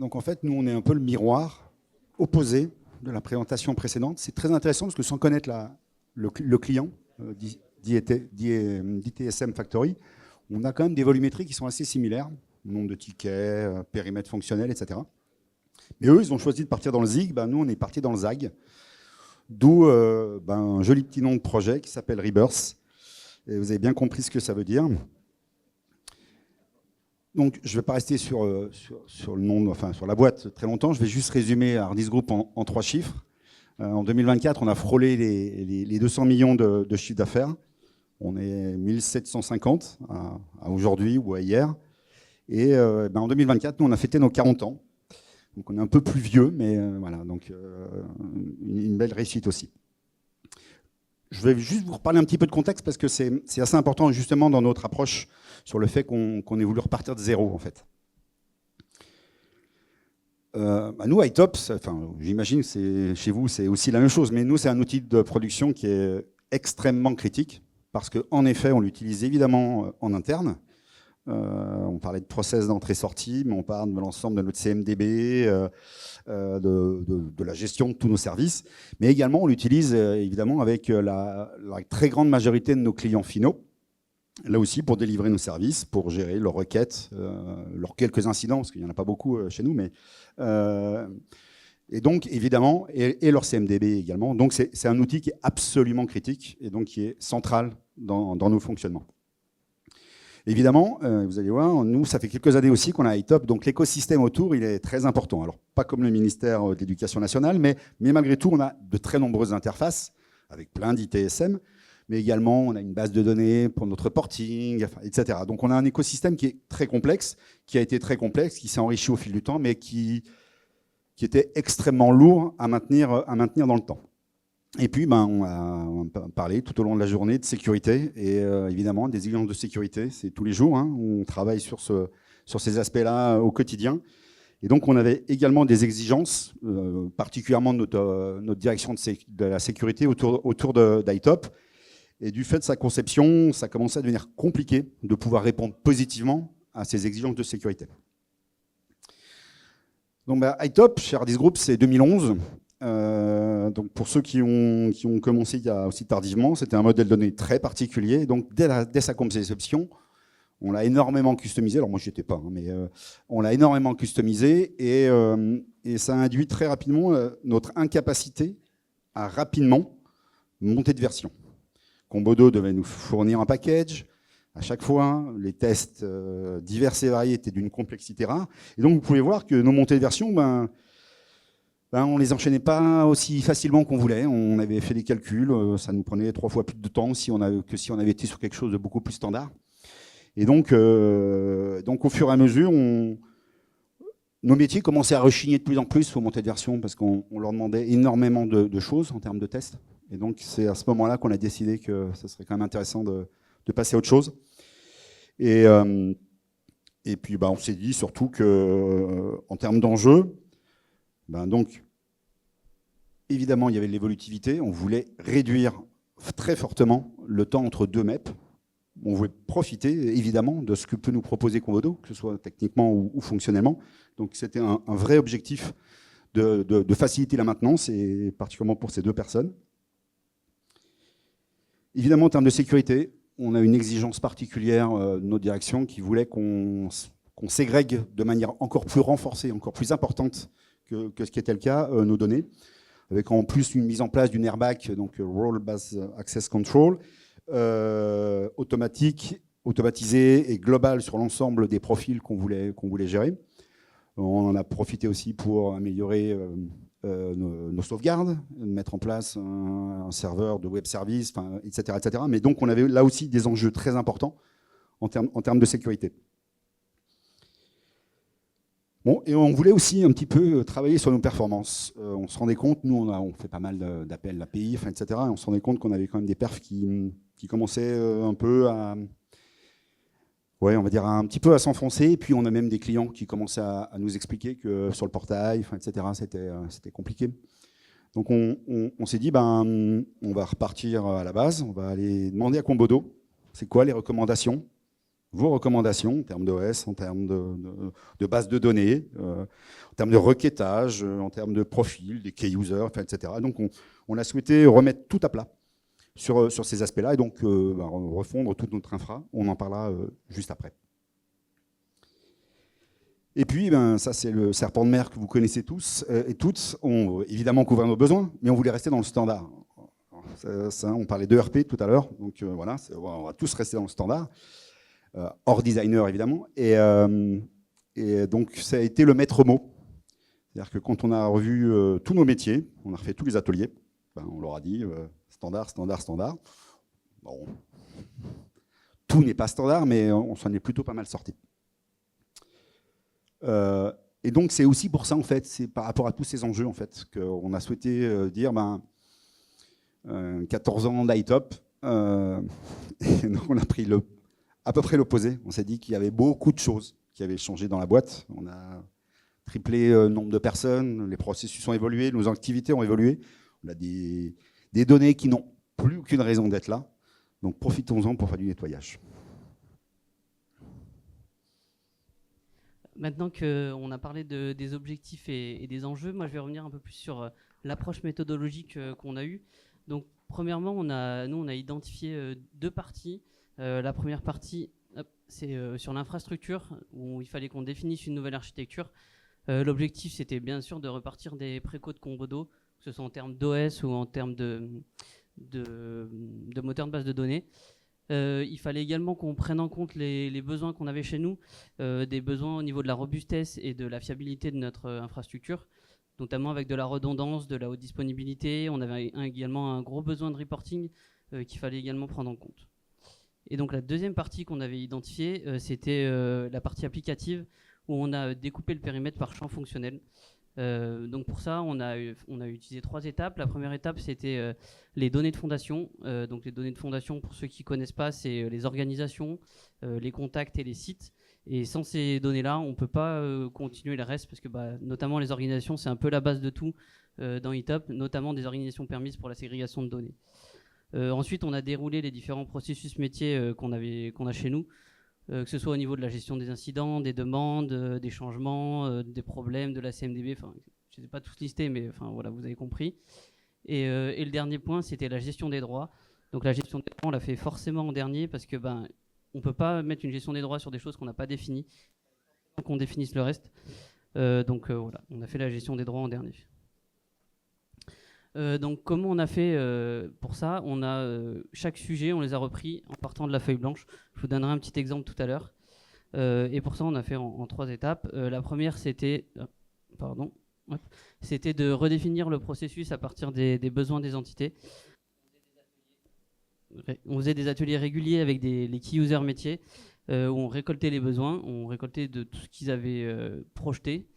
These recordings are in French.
Donc en fait, nous, on est un peu le miroir opposé de la présentation précédente. C'est très intéressant parce que sans connaître le client, d'ITSM Factory, on a quand même des volumétries qui sont assez similaires. Nombre de tickets, périmètre fonctionnel, etc. Mais eux, ils ont choisi de partir dans le ZIG. Nous, on est parti dans le ZAG. D'où un joli petit nom de projet qui s'appelle Rebirth. Et vous avez bien compris ce que ça veut dire. Donc, je ne vais pas rester sur le nom, enfin sur la boîte très longtemps. Je vais juste résumer Hard Disk Group en 3 chiffres. En 2024, on a frôlé les 200 millions de chiffre d'affaires. On est 1750 à aujourd'hui ou à hier. Et en 2024, nous, on a fêté nos 40 ans. Donc, on est un peu plus vieux, mais voilà. Donc, une belle réussite aussi. Je vais juste vous reparler un petit peu de contexte parce que c'est assez important justement dans notre approche sur le fait qu'on ait voulu repartir de zéro en fait. Nous, iTop, j'imagine que chez vous c'est aussi la même chose, mais nous c'est un outil de production qui est extrêmement critique parce qu'en effet on l'utilise évidemment en interne. On parlait de process d'entrée-sortie, mais on parle de l'ensemble de notre CMDB, de la gestion de tous nos services. Mais également, on l'utilise évidemment avec la très grande majorité de nos clients finaux. Là aussi, pour délivrer nos services, pour gérer leurs requêtes, leurs quelques incidents, parce qu'il n'y en a pas beaucoup chez nous, mais et donc évidemment, et leur CMDB également. Donc c'est un outil qui est absolument critique et donc qui est central dans nos fonctionnements. Évidemment, vous allez voir, nous, ça fait quelques années aussi qu'on a iTop, donc l'écosystème autour, il est très important. Alors, pas comme le ministère de l'Éducation nationale, mais malgré tout, on a de très nombreuses interfaces, avec plein d'ITSM, mais également, on a une base de données pour notre porting, etc. Donc, on a un écosystème qui est très complexe, qui a été très complexe, qui s'est enrichi au fil du temps, mais qui était extrêmement lourd à maintenir dans le temps. Et puis, on a parlé tout au long de la journée de sécurité et évidemment des exigences de sécurité, c'est tous les jours. On travaille sur ces aspects-là au quotidien. Et donc, on avait également des exigences, particulièrement de notre direction de la sécurité autour d'iTop. Et du fait de sa conception, ça commençait à devenir compliqué de pouvoir répondre positivement à ces exigences de sécurité. Donc, iTop, chez Hard Disk Group, c'est 2011. Donc pour ceux qui ont commencé il y a aussi tardivement, c'était un modèle de données très particulier. Donc dès sa conception, on l'a énormément customisé. Alors moi je n'y étais pas, mais on l'a énormément customisé et ça a induit très rapidement notre incapacité à rapidement monter de version. Combodo devait nous fournir un package. À chaque fois, les tests divers et variés étaient d'une complexité rare. Et donc vous pouvez voir que nos montées de version, on ne les enchaînait pas aussi facilement qu'on voulait. On avait fait des calculs, ça nous prenait 3 fois plus de temps que si on avait été sur quelque chose de beaucoup plus standard. Et donc au fur et à mesure, nos métiers commençaient à rechigner de plus en plus aux montées de version parce qu'on leur demandait énormément de choses en termes de tests. Et donc c'est à ce moment-là qu'on a décidé que ce serait quand même intéressant de passer à autre chose. Et puis on s'est dit surtout qu'en termes d'enjeux, donc, évidemment, il y avait de l'évolutivité. On voulait réduire très fortement le temps entre 2 MEP. On voulait profiter, évidemment, de ce que peut nous proposer Combodo, que ce soit techniquement ou fonctionnellement. Donc, c'était un vrai objectif de faciliter la maintenance, et particulièrement pour ces 2 personnes. Évidemment, en termes de sécurité, on a une exigence particulière de notre direction qui voulait qu'on ségrègue de manière encore plus renforcée, encore plus importante que ce qui était le cas, nos données, avec en plus une mise en place d'une airbag, donc Role Based Access Control, automatisé et global sur l'ensemble des profils qu'on voulait gérer. On en a profité aussi pour améliorer nos sauvegardes, mettre en place un serveur de web service, etc., etc. Mais donc on avait là aussi des enjeux très importants en termes de sécurité. Bon, et on voulait aussi un petit peu travailler sur nos performances. On se rendait compte, nous on fait pas mal d'appels API, etc. Et on se rendait compte qu'on avait quand même des perfs qui commençaient un peu à, on va dire un petit peu à s'enfoncer. Et puis on a même des clients qui commençaient à nous expliquer que sur le portail, etc. C'était compliqué. Donc on s'est dit, on va repartir à la base. On va aller demander à Combodo, c'est quoi les recommandations vos recommandations en termes d'OS, en termes de base de données, en termes de requêtage, en termes de profil, des key users, enfin, etc. Donc on a souhaité remettre tout à plat sur ces aspects-là et donc refondre toute notre infra. On en parlera juste après. Et puis, ça c'est le serpent de mer que vous connaissez tous et toutes. On évidemment couvrir nos besoins, mais on voulait rester dans le standard. Ça, on parlait d'ERP tout à l'heure, donc voilà, on va tous rester dans le standard, hors designer évidemment. Et donc ça a été le maître mot. C'est-à-dire que quand on a revu tous nos métiers, on a refait tous les ateliers, on leur a dit standard, standard, standard. Bon, tout n'est pas standard, mais on s'en est plutôt pas mal sorti. Et donc c'est aussi pour ça en fait, c'est par rapport à tous ces enjeux en fait qu'on a souhaité dire 14 ans d'ITOP, et donc on a pris à peu près l'opposé. On s'est dit qu'il y avait beaucoup de choses qui avaient changé dans la boîte. On a triplé le nombre de personnes, les processus ont évolué, nos activités ont évolué. On a des données qui n'ont plus aucune raison d'être là. Donc profitons-en pour faire du nettoyage. Maintenant qu'on a parlé des objectifs et des enjeux, moi je vais revenir un peu plus sur l'approche méthodologique qu'on a eue. Donc premièrement, on a identifié deux parties. La première partie, c'est sur l'infrastructure, où il fallait qu'on définisse une nouvelle architecture. L'objectif, c'était bien sûr de repartir des précodes Combodo, que ce soit en termes d'OS ou en termes de moteur de base de données. Il fallait également qu'on prenne en compte les besoins qu'on avait chez nous, des besoins au niveau de la robustesse et de la fiabilité de notre infrastructure, notamment avec de la redondance, de la haute disponibilité. On avait également un gros besoin de reporting qu'il fallait également prendre en compte. Et donc la deuxième partie qu'on avait identifiée, c'était la partie applicative, où on a découpé le périmètre par champ fonctionnel. Donc pour ça, on a utilisé 3 étapes. La première étape, c'était les données de fondation. Donc les données de fondation, pour ceux qui ne connaissent pas, c'est les organisations, les contacts et les sites. Et sans ces données-là, on ne peut pas continuer le reste, parce que notamment les organisations, c'est un peu la base de tout dans ITOP, notamment des organisations permises pour la ségrégation de données. Ensuite, on a déroulé les différents processus métiers qu'on a chez nous, que ce soit au niveau de la gestion des incidents, des demandes, des changements, des problèmes, de la CMDB. Enfin, je ne les ai pas tous listés, mais voilà, vous avez compris. Et le dernier point, c'était la gestion des droits. Donc la gestion des droits, on l'a fait forcément en dernier, parce que on ne peut pas mettre une gestion des droits sur des choses qu'on n'a pas définies, qu'on définisse le reste. Donc voilà, on a fait la gestion des droits en dernier. Donc comment on a fait pour ça? On a chaque sujet, on les a repris en partant de la feuille blanche. Je vous donnerai un petit exemple tout à l'heure. Et pour ça, on a fait en 3 étapes. La première, c'était c'était de redéfinir le processus à partir des besoins des entités. On faisait des ateliers réguliers avec les key users métiers, où on récoltait les besoins, on récoltait de tout ce qu'ils avaient projeté.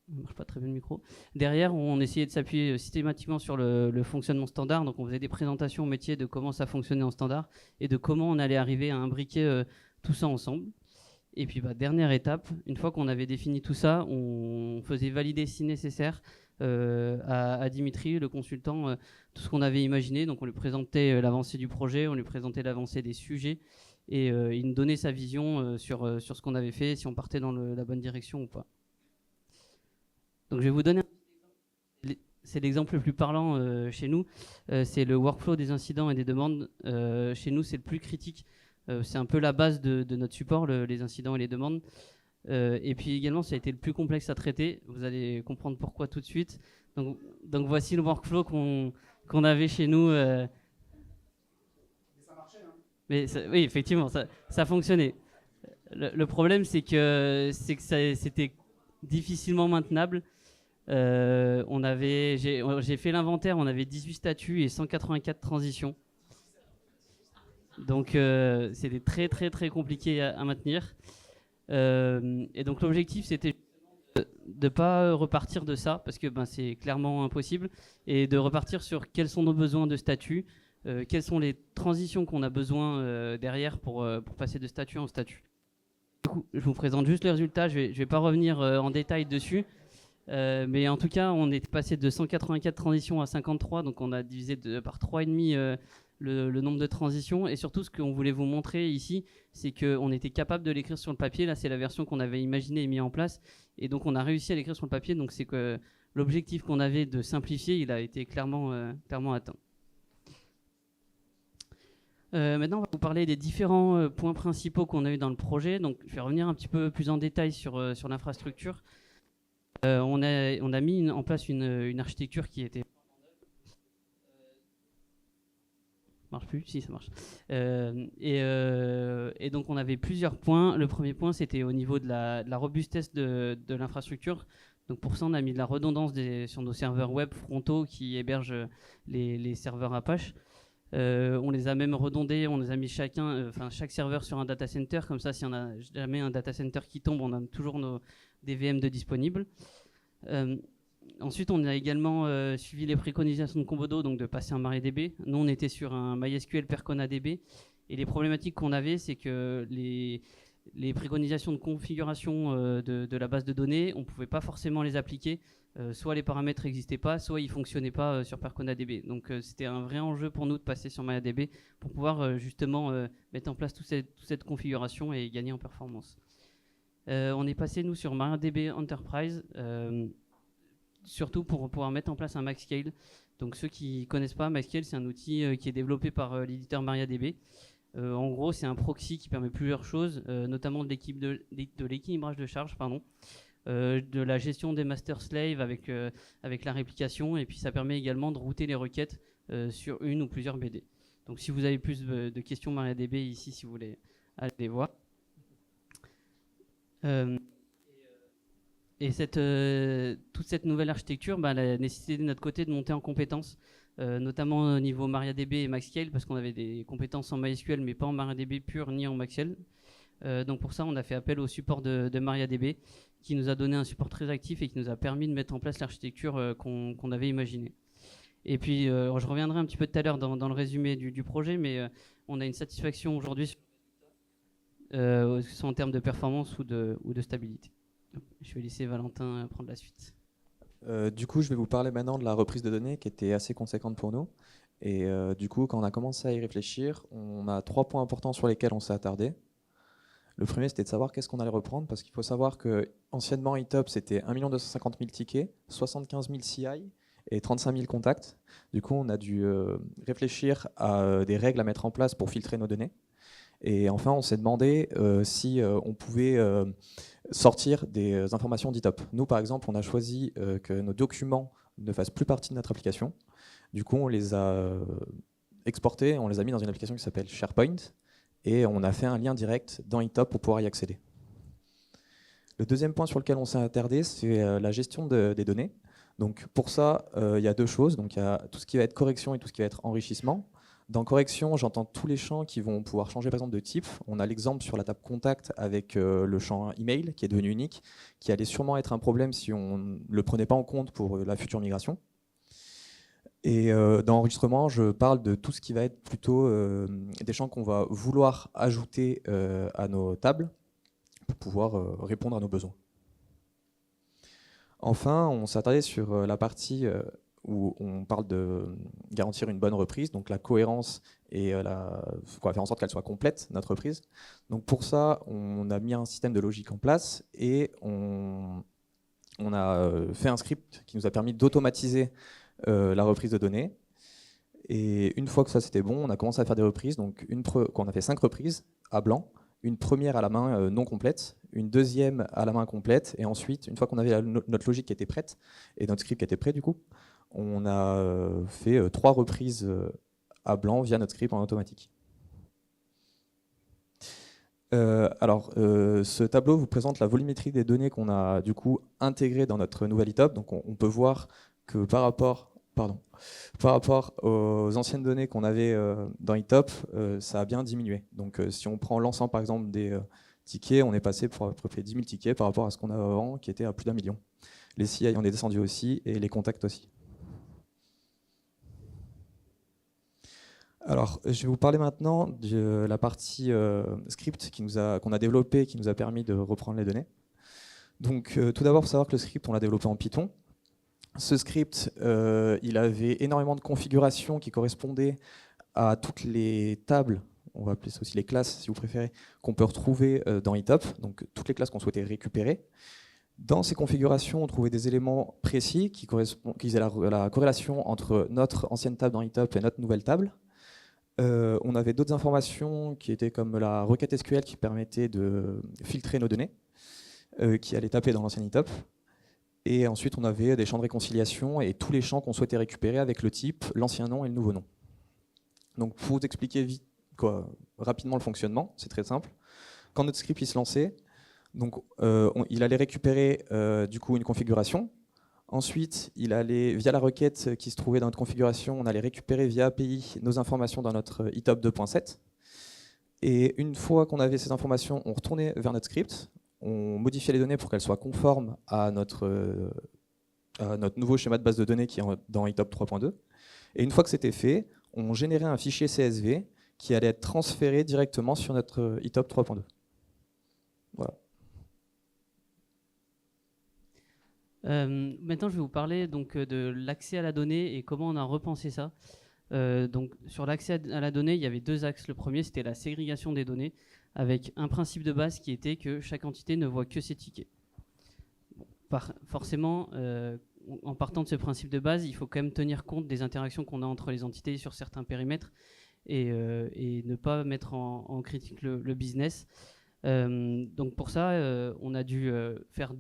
Ne marche pas très bien le micro. Derrière, on essayait de s'appuyer systématiquement sur le fonctionnement standard. Donc, on faisait des présentations au métier de comment ça fonctionnait en standard et de comment on allait arriver à imbriquer tout ça ensemble. Et puis, dernière étape, une fois qu'on avait défini tout ça, on faisait valider si nécessaire à Dimitri, le consultant, tout ce qu'on avait imaginé. Donc, on lui présentait l'avancée du projet, on lui présentait l'avancée des sujets et il nous donnait sa vision sur ce qu'on avait fait, si on partait dans la bonne direction ou pas. Donc je vais vous donner, c'est l'exemple le plus parlant chez nous, c'est le workflow des incidents et des demandes. Chez nous, c'est le plus critique, c'est un peu la base de notre support, les incidents et les demandes. Et puis également, ça a été le plus complexe à traiter, vous allez comprendre pourquoi tout de suite. Donc voici le workflow qu'on avait chez nous. Mais ça marchait, hein. Mais oui, effectivement, ça fonctionnait. Le problème, c'est que c'était difficilement maintenable. J'ai fait l'inventaire, on avait 18 statuts et 184 transitions. Donc c'était très très très compliqué à maintenir. Et donc l'objectif, c'était de ne pas repartir de ça, parce que c'est clairement impossible, et de repartir sur quels sont nos besoins de statut, quelles sont les transitions qu'on a besoin derrière pour passer de statut en statut. Du coup, je vous présente juste le résultat, je vais pas revenir en détail dessus. Mais en tout cas, on est passé de 184 transitions à 53, donc on a divisé par 3,5 le nombre de transitions. Et surtout, ce qu'on voulait vous montrer ici, c'est qu'on était capable de l'écrire sur le papier. Là, c'est la version qu'on avait imaginée et mise en place. Et donc, on a réussi à l'écrire sur le papier. Donc, c'est que l'objectif qu'on avait de simplifier, il a été clairement atteint. Maintenant, on va vous parler des différents points principaux qu'on a eu dans le projet. Donc, je vais revenir un petit peu plus en détail sur l'infrastructure. On a mis en place une architecture qui était... marche plus? Si, ça marche. Et donc, on avait plusieurs points. Le premier point, c'était au niveau de la robustesse de l'infrastructure. Donc, pour ça, on a mis de la redondance sur nos serveurs web frontaux qui hébergent les serveurs Apache. On les a même redondés, on les a mis chaque serveur sur un data center, comme ça si on a jamais un data center qui tombe, on a toujours des VM de disponibles. Ensuite, on a également suivi les préconisations de Combodo, donc de passer en MariaDB. Nous, on était sur un MySQL PerconaDB, et les problématiques qu'on avait, c'est que les préconisations de configuration de la base de données, on ne pouvait pas forcément les appliquer. Soit les paramètres n'existaient pas, soit ils ne fonctionnaient pas sur PerconaDB. Donc c'était un vrai enjeu pour nous de passer sur MariaDB pour pouvoir justement mettre en place toute cette configuration et gagner en performance. On est passé nous sur MariaDB Enterprise, surtout pour pouvoir mettre en place un MaxScale. Donc ceux qui ne connaissent pas, MaxScale c'est un outil qui est développé par l'éditeur MariaDB. En gros, c'est un proxy qui permet plusieurs choses, notamment de l'équilibrage de charge, de la gestion des master slaves avec la réplication, et puis ça permet également de router les requêtes sur une ou plusieurs BD. Donc si vous avez plus de questions MariaDB ici, si vous voulez aller les voir. Et toute cette nouvelle architecture, elle a nécessité de notre côté de monter en compétences, notamment au niveau MariaDB et MaxScale, parce qu'on avait des compétences en MySQL, mais pas en MariaDB pur ni en MaxScale. Donc pour ça, on a fait appel au support de MariaDB, qui nous a donné un support très actif et qui nous a permis de mettre en place l'architecture qu'on avait imaginée. Et puis, je reviendrai un petit peu tout à l'heure dans le résumé du projet, mais on a une satisfaction aujourd'hui, que ce soit en termes de performance ou de stabilité. Je vais laisser Valentin prendre la suite. Du coup, je vais vous parler maintenant de la reprise de données qui était assez conséquente pour nous. Et du coup, quand on a commencé à y réfléchir, on a 3 points importants sur lesquels on s'est attardé. Le premier, c'était de savoir qu'est-ce qu'on allait reprendre, parce qu'il faut savoir qu'anciennement, ETOP, c'était 1 250 000 tickets, 75 000 CI et 35 000 contacts. Du coup, on a dû réfléchir à des règles à mettre en place pour filtrer nos données. Et enfin, on s'est demandé si on pouvait sortir des informations d'ETOP. Nous, par exemple, on a choisi que nos documents ne fassent plus partie de notre application. Du coup, on les a exportés, on les a mis dans une application qui s'appelle SharePoint, et on a fait un lien direct dans ETOP pour pouvoir y accéder. Le deuxième point sur lequel on s'est attardé, c'est la gestion des données. Donc pour ça, il y a 2 choses. Donc il y a tout ce qui va être correction et tout ce qui va être enrichissement. Dans correction, j'entends tous les champs qui vont pouvoir changer par exemple de type. On a l'exemple sur la table contact avec le champ email qui est devenu unique, qui allait sûrement être un problème si on ne le prenait pas en compte pour la future migration. Et dans l'enregistrement, je parle de tout ce qui va être plutôt des champs qu'on va vouloir ajouter à nos tables pour pouvoir répondre à nos besoins. Enfin, on s'est attardé sur la partie où on parle de garantir une bonne reprise, donc la cohérence et faire en sorte qu'elle soit complète, notre reprise. Donc pour ça, on a mis un système de logique en place et on a fait un script qui nous a permis d'automatiser la reprise de données. Et une fois que ça c'était bon, on a commencé à faire des reprises. Donc on a fait 5 reprises à blanc, une première à la main non complète, une deuxième à la main complète, et ensuite, une fois qu'on avait notre logique qui était prête et notre script qui était prêt du coup, on a fait 3 reprises à blanc via notre script en automatique. Ce tableau vous présente la volumétrie des données qu'on a du coup intégrées dans notre nouvel ETOP. Donc on peut voir que par rapport aux anciennes données qu'on avait dans ETOP, ça a bien diminué. Donc si on prend l'ensemble par exemple des tickets, on est passé pour à peu près 10 000 tickets par rapport à ce qu'on avait avant qui était à plus d'1 million. Les CI on est descendu aussi et les contacts aussi. Alors, je vais vous parler maintenant de la partie script qu'on a développé, qui nous a permis de reprendre les données. Donc, tout d'abord, il faut savoir que le script, on l'a développé en Python. Ce script, il avait énormément de configurations qui correspondaient à toutes les tables, on va appeler ça aussi les classes si vous préférez, qu'on peut retrouver dans ETOP, donc toutes les classes qu'on souhaitait récupérer. Dans ces configurations, on trouvait des éléments précis qui faisaient la corrélation entre notre ancienne table dans ETOP et notre nouvelle table. On avait d'autres informations qui étaient comme la requête SQL qui permettait de filtrer nos données, qui allait taper dans l'ancienne ETOP. Et ensuite, on avait des champs de réconciliation et tous les champs qu'on souhaitait récupérer avec le type, l'ancien nom et le nouveau nom. Donc, pour vous expliquer rapidement le fonctionnement, c'est très simple. Quand notre script il se lançait, donc, il allait récupérer du coup une configuration. Ensuite, il allait, via la requête qui se trouvait dans notre configuration, on allait récupérer via API nos informations dans notre ETOP 2.7. Et une fois qu'on avait ces informations, on retournait vers notre script. On modifiait les données pour qu'elles soient conformes à notre nouveau schéma de base de données qui est dans ETOP 3.2. Et une fois que c'était fait, on générait un fichier CSV qui allait être transféré directement sur notre ETOP 3.2. Voilà. Maintenant, je vais vous parler donc, de l'accès à la donnée et comment on a repensé ça. Donc, sur l'accès à la donnée, il y avait deux axes. Le premier, c'était la ségrégation des données, avec un principe de base qui était que chaque entité ne voit que ses tickets. Bon, forcément, en partant de ce principe de base, il faut quand même tenir compte des interactions qu'on a entre les entités sur certains périmètres et ne pas mettre en critique le business. Donc pour ça, on a dû faire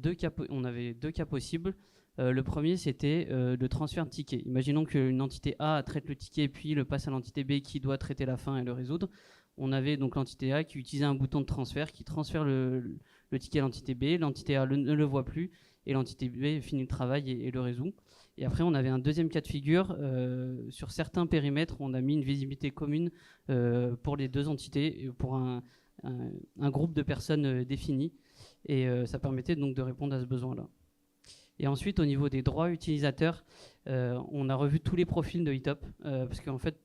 on avait deux cas possibles. Le premier, c'était le transfert de ticket. Imaginons qu'une entité A traite le ticket puis le passe à l'entité B qui doit traiter la fin et le résoudre. On avait donc l'entité A qui utilisait un bouton de transfert qui transfère le ticket à l'entité B. L'entité A ne le voit plus et l'entité B finit le travail et le résout. Et après, on avait un deuxième cas de figure. Sur certains périmètres, on a mis une visibilité commune pour les deux entités, pour un groupe de personnes défini, et ça permettait donc de répondre à ce besoin-là. Et ensuite, au niveau des droits utilisateurs, on a revu tous les profils de ETOP, parce qu'en fait,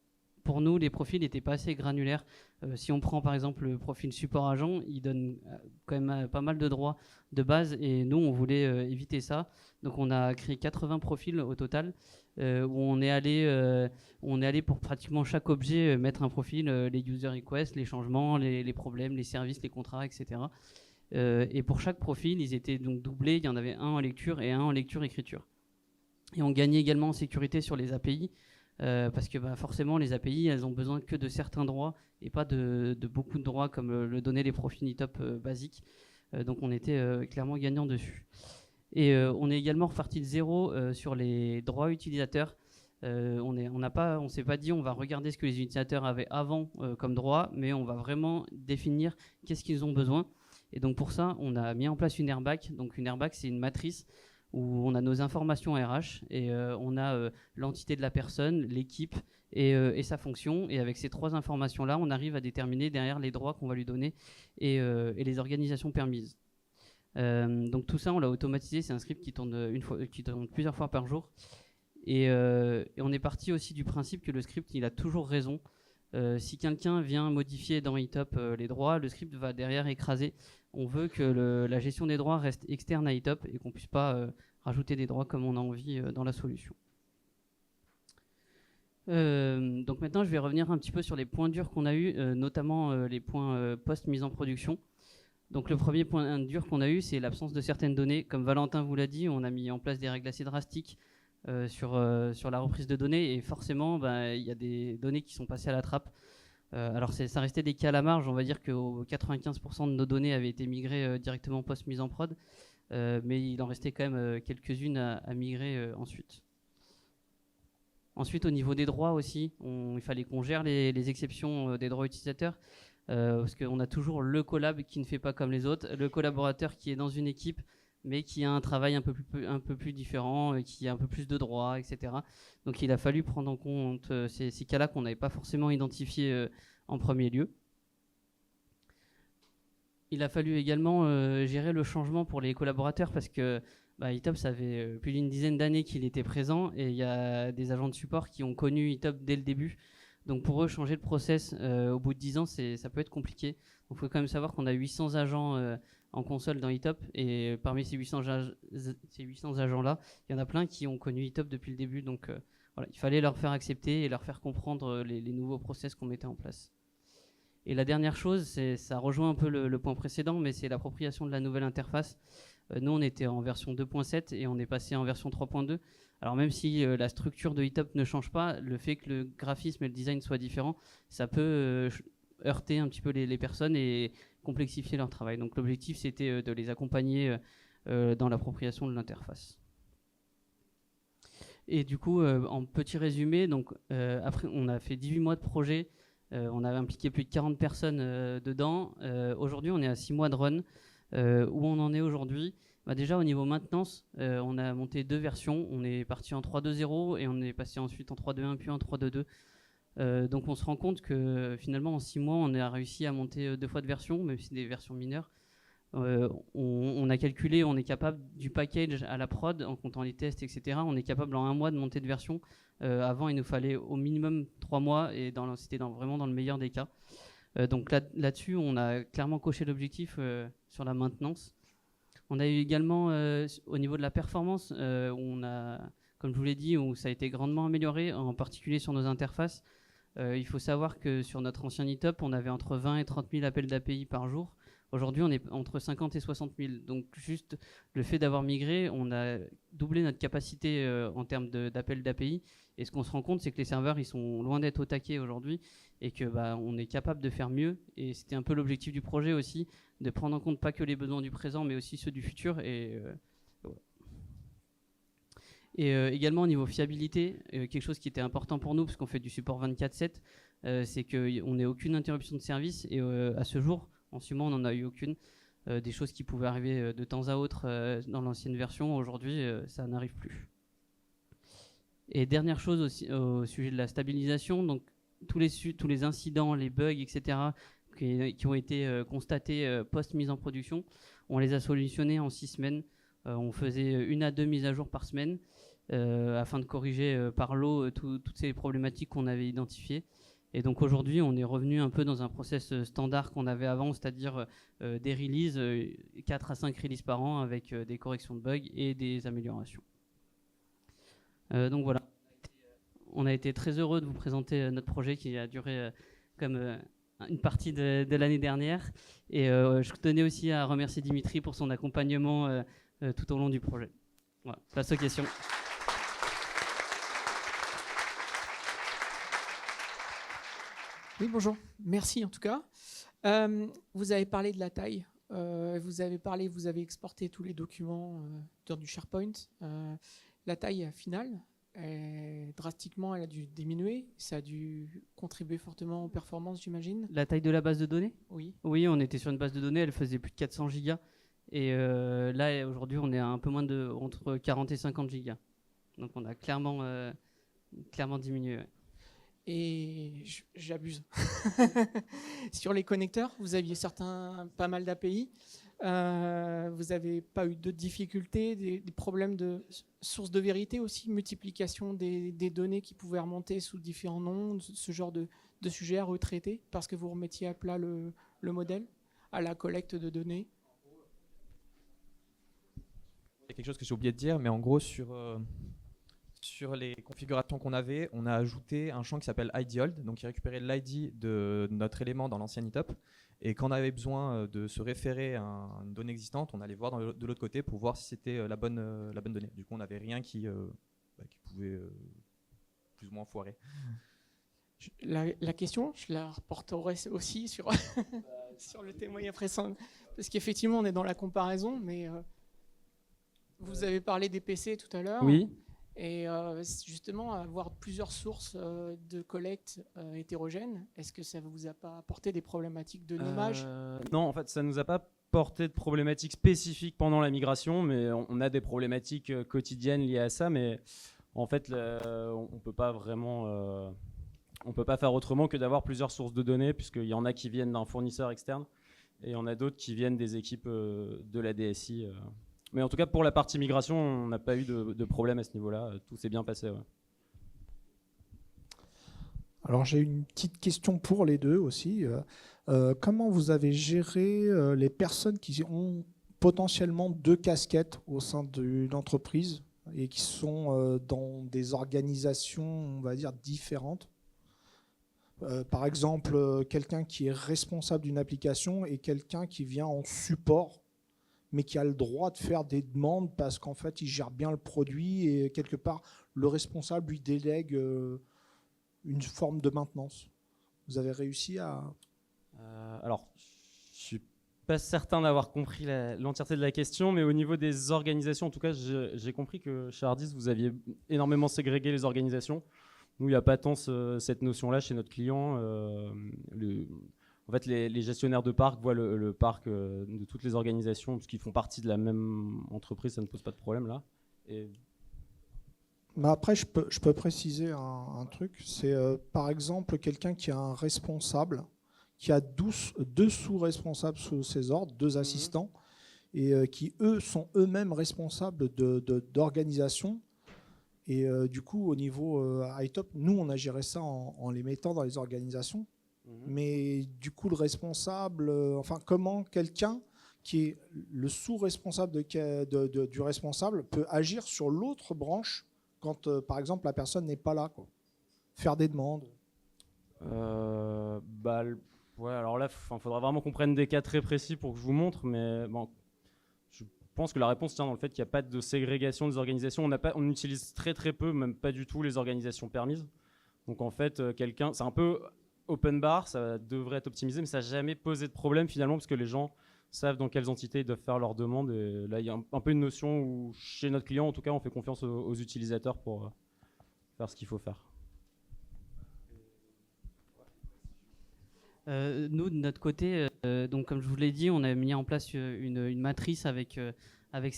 pour nous, les profils n'étaient pas assez granulaires. Si on prend par exemple le profil support agent, il donne quand même pas mal de droits de base, et nous, on voulait éviter ça. Donc on a créé 80 profils au total, où on est allé pour pratiquement chaque objet mettre un profil, les user requests, les changements, les problèmes, les services, les contrats, etc. Et pour chaque profil, ils étaient donc doublés. Il y en avait un en lecture et un en lecture-écriture. Et on gagnait également en sécurité sur les API, parce que forcément, les API, elles ont besoin que de certains droits et pas de beaucoup de droits comme le donnaient les profils ETOP basiques. Donc on était clairement gagnant dessus. Et on est également reparti de zéro sur les droits utilisateurs. On s'est pas dit on va regarder ce que les utilisateurs avaient avant comme droit, mais on va vraiment définir qu'est-ce qu'ils ont besoin. Et donc pour ça, on a mis en place une airback. Donc une airback, c'est une matrice où on a nos informations RH et on a l'entité de la personne, l'équipe et sa fonction. Et avec ces trois informations-là, on arrive à déterminer derrière les droits qu'on va lui donner et les organisations permises. Donc tout ça, on l'a automatisé. C'est un script qui tourne plusieurs fois par jour. Et on est parti aussi du principe que le script, il a toujours raison. Si quelqu'un vient modifier dans ETOP les droits, le script va derrière écraser. On veut que la gestion des droits reste externe à ETOP et qu'on ne puisse pas rajouter des droits comme on a envie dans la solution. Donc maintenant, je vais revenir un petit peu sur les points durs qu'on a eus, notamment les points post-mise en production. Donc le premier point dur qu'on a eu, c'est l'absence de certaines données. Comme Valentin vous l'a dit, on a mis en place des règles assez drastiques sur la reprise de données, et forcément, il y a des données qui sont passées à la trappe. Alors ça restait des cas à la marge, on va dire que 95% de nos données avaient été migrées directement post-mise en prod, mais il en restait quand même quelques-unes à migrer ensuite. Ensuite, au niveau des droits aussi, il fallait qu'on gère les exceptions des droits utilisateurs, parce qu'on a toujours le collab qui ne fait pas comme les autres, le collaborateur qui est dans une équipe mais qui a un travail un peu plus différent, qui a un peu plus de droits, etc. Donc il a fallu prendre en compte ces cas-là qu'on n'avait pas forcément identifiés en premier lieu. Il a fallu également gérer le changement pour les collaborateurs, parce que ETOP, ça fait plus d'une dizaine d'années qu'il était présent, et il y a des agents de support qui ont connu ETOP dès le début. Donc pour eux, changer le process au bout de 10 ans, ça peut être compliqué. Donc il faut quand même savoir qu'on a 800 agents en console dans ETOP, et parmi ces 800 agents-là, il y en a plein qui ont connu ETOP depuis le début. Donc Voilà, il fallait leur faire accepter et leur faire comprendre les nouveaux process qu'on mettait en place. Et la dernière chose, ça rejoint un peu le point précédent, mais c'est l'appropriation de la nouvelle interface. Nous, on était en version 2.7 et on est passé en version 3.2. Alors même si la structure de Hitop ne change pas, le fait que le graphisme et le design soient différents, ça peut heurter un petit peu les personnes et complexifier leur travail. Donc l'objectif, c'était de les accompagner dans l'appropriation de l'interface. Et du coup, en petit résumé, donc, après, on a fait 18 mois de projet, on avait impliqué plus de 40 personnes dedans. Aujourd'hui, on est à 6 mois de run. Où on en est aujourd'hui, déjà au niveau maintenance, on a monté 2 versions. On est parti en 3.2.0 et on est passé ensuite en 3.2.1 puis en 3.2.2. Donc on se rend compte que finalement en 6 mois, on a réussi à monter 2 fois de version, même si c'est des versions mineures. On a calculé, on est capable du package à la prod, en comptant les tests, etc. On est capable en 1 mois de monter de version. Avant, il nous fallait au minimum 3 mois et c'était vraiment dans le meilleur des cas. Donc là-dessus, on a clairement coché l'objectif sur la maintenance. On a eu également, au niveau de la performance, on a, comme je vous l'ai dit, où ça a été grandement amélioré, en particulier sur nos interfaces. Il faut savoir que sur notre ancien Hitop, on avait entre 20 et 30 000 appels d'API par jour. Aujourd'hui, on est entre 50 et 60 000. Donc juste le fait d'avoir migré, on a doublé notre capacité en termes d'appels d'API. Et ce qu'on se rend compte, c'est que les serveurs, ils sont loin d'être au taquet aujourd'hui et que on est capable de faire mieux. Et c'était un peu l'objectif du projet aussi, de prendre en compte pas que les besoins du présent, mais aussi ceux du futur. Et également au niveau fiabilité, quelque chose qui était important pour nous, parce qu'on fait du support 24/7, c'est qu'on n'ait aucune interruption de service. Et à ce jour, en 6 mois, on n'en a eu aucune. Des choses qui pouvaient arriver de temps à autre dans l'ancienne version, aujourd'hui, ça n'arrive plus. Et dernière chose aussi, au sujet de la stabilisation, donc tous les incidents, les bugs, etc., qui ont été constatés post-mise en production, on les a solutionnés en 6 semaines. On faisait 1 à 2 mises à jour par semaine afin de corriger par lot toutes ces problématiques qu'on avait identifiées. Et donc aujourd'hui, on est revenu un peu dans un process standard qu'on avait avant, c'est-à-dire des releases, 4 à 5 releases par an avec des corrections de bugs et des améliorations. Donc voilà, on a été très heureux de vous présenter notre projet qui a duré comme une partie de l'année dernière. Et je tenais aussi à remercier Dimitri pour son accompagnement tout au long du projet. Voilà, place aux questions. Oui, bonjour. Merci en tout cas. Vous avez parlé de la taille. Vous avez exporté tous les documents dans du SharePoint. La taille finale, drastiquement, elle a dû diminuer. Ça a dû contribuer fortement aux performances, j'imagine. La taille de la base de données ? Oui. Oui, on était sur une base de données, elle faisait plus de 400 gigas. Et là, aujourd'hui, on est à un peu moins entre 40 et 50 gigas. Donc on a clairement diminué. Ouais. Et j'abuse. Sur les connecteurs, vous aviez pas mal d'API. Vous n'avez pas eu de difficultés, des problèmes de source de vérité aussi, multiplication des données qui pouvaient remonter sous différents noms, ce genre de sujet à retraiter parce que vous remettiez à plat le modèle à la collecte de données. Il y a quelque chose que j'ai oublié de dire, mais en gros, sur les configurations qu'on avait, on a ajouté un champ qui s'appelle IDOld, donc qui récupérait l'ID de notre élément dans l'ancien Hitop. Et quand on avait besoin de se référer à une donnée existante, on allait voir de l'autre côté pour voir si c'était la bonne donnée. Du coup, on n'avait rien qui pouvait plus ou moins foirer. La question, je la reporterai aussi sur, sur le témoignage précédent. Parce qu'effectivement, on est dans la comparaison, mais vous avez parlé des PC tout à l'heure. Oui. Et justement, avoir plusieurs sources de collecte hétérogènes, est-ce que ça ne vous a pas apporté des problématiques de nommage ? Non, en fait, ça ne nous a pas porté de problématiques spécifiques pendant la migration, mais on a des problématiques quotidiennes liées à ça. Mais en fait, on ne peut pas vraiment... on ne peut pas faire autrement que d'avoir plusieurs sources de données, puisqu'il y en a qui viennent d'un fournisseur externe, et il y en a d'autres qui viennent des équipes de la DSI. Mais en tout cas, pour la partie migration, on n'a pas eu de problème à ce niveau-là. Tout s'est bien passé. Ouais. Alors j'ai une petite question pour les deux aussi. Comment vous avez géré les personnes qui ont potentiellement 2 casquettes au sein d'une entreprise, et qui sont dans des organisations, on va dire, différentes. Par exemple, quelqu'un qui est responsable d'une application et quelqu'un qui vient en support, mais qui a le droit de faire des demandes parce qu'en fait, il gère bien le produit et quelque part, le responsable lui délègue une forme de maintenance. Vous avez réussi à... Alors, je suis pas certain d'avoir compris l'entièreté de la question, mais au niveau des organisations, en tout cas, j'ai compris que chez Hardis, vous aviez énormément ségrégué les organisations. Nous, il n'y a pas tant cette notion-là chez notre client. En fait, les gestionnaires de parc voient le parc de toutes les organisations, parce qu'ils font partie de la même entreprise, ça ne pose pas de problème là. Mais après, je peux préciser un truc. C'est par exemple quelqu'un qui a un responsable, qui a deux sous-responsables sous ses ordres, deux assistants, et qui, eux, sont eux-mêmes responsables d'organisation. Et du coup, au niveau ITOP, nous, on a géré ça en les mettant dans les organisations. Mais du coup, le responsable, enfin, comment quelqu'un qui est le sous-responsable du responsable peut agir sur l'autre branche quand, par exemple, la personne n'est pas là, quoi. Faire des demandes. Ouais, alors là, il faudra vraiment qu'on prenne des cas très précis pour que je vous montre, mais bon, je pense que la réponse tient dans le fait qu'il n'y a pas de ségrégation des organisations. On utilise très très peu, même pas du tout, les organisations permises. Donc en fait, c'est un peu open bar, ça devrait être optimisé, mais ça n'a jamais posé de problème finalement, parce que les gens savent dans quelles entités ils doivent faire leurs demandes. Et là, il y a un peu une notion où, chez notre client, en tout cas, on fait confiance aux utilisateurs pour faire ce qu'il faut faire. Nous, de notre côté, donc comme je vous l'ai dit, on a mis en place une matrice avec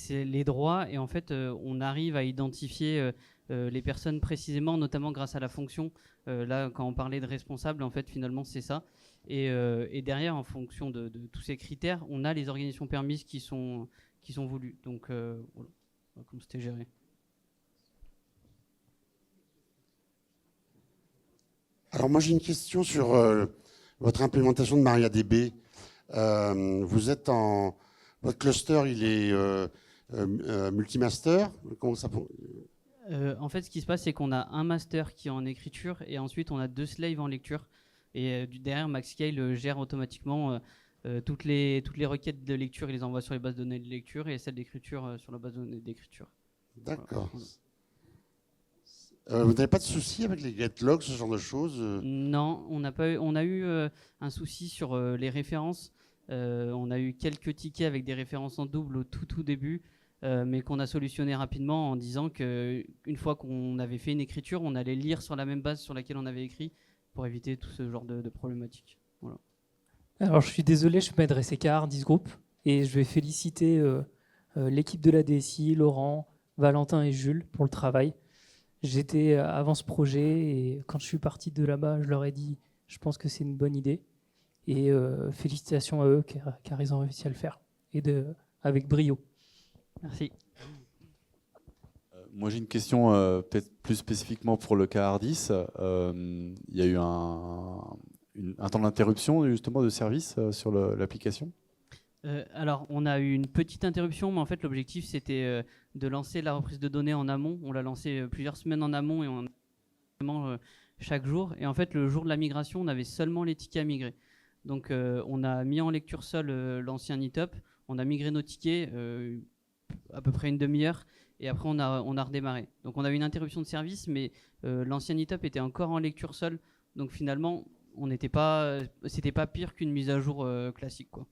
les droits, et en fait, on arrive à identifier les personnes précisément, notamment grâce à la fonction. Là, quand on parlait de responsable, en fait, finalement, c'est ça. Et derrière, en fonction de tous ces critères, on a les organisations permises qui sont voulues. Donc, voilà, comme c'était géré. Alors moi, j'ai une question sur votre implémentation de MariaDB. Votre cluster, il est multimaster. Comment ça En fait, ce qui se passe, c'est qu'on a un master qui est en écriture et ensuite on a 2 slaves en lecture. Et derrière, MaxScale gère automatiquement toutes les requêtes de lecture, il les envoie sur les bases de données de lecture et celles d'écriture sur la base de données d'écriture. D'accord. Voilà. Vous n'avez pas de souci avec les getlogs, ce genre de choses? Non, on a eu un souci sur les références. On a eu quelques tickets avec des références en double au tout début, mais qu'on a solutionné rapidement en disant qu'une fois qu'on avait fait une écriture, on allait lire sur la même base sur laquelle on avait écrit pour éviter tout ce genre de problématiques. Voilà. Alors je suis désolé, je ne peux m'adresser qu'à Hardis Group et je vais féliciter l'équipe de la DSI, Laurent, Valentin et Jules pour le travail. J'étais avant ce projet et quand je suis parti de là-bas, je leur ai dit je pense que c'est une bonne idée. Et félicitations à eux car ils ont réussi à le faire avec brio. Merci. Moi j'ai une question peut-être plus spécifiquement pour le cas Hardis. Il y a eu un temps d'interruption justement de service sur l'application. Alors, on a eu une petite interruption, mais en fait, l'objectif, c'était de lancer la reprise de données en amont. On l'a lancé plusieurs semaines en amont et chaque jour. Et en fait, le jour de la migration, on avait seulement les tickets à migrer. Donc, on a mis en lecture seule l'ancien ITOP. On a migré nos tickets à peu près une demi-heure. Et après, on a redémarré. Donc, on a eu une interruption de service, mais l'ancien ITOP était encore en lecture seule. Donc, finalement, c'était pas pire qu'une mise à jour classique, quoi.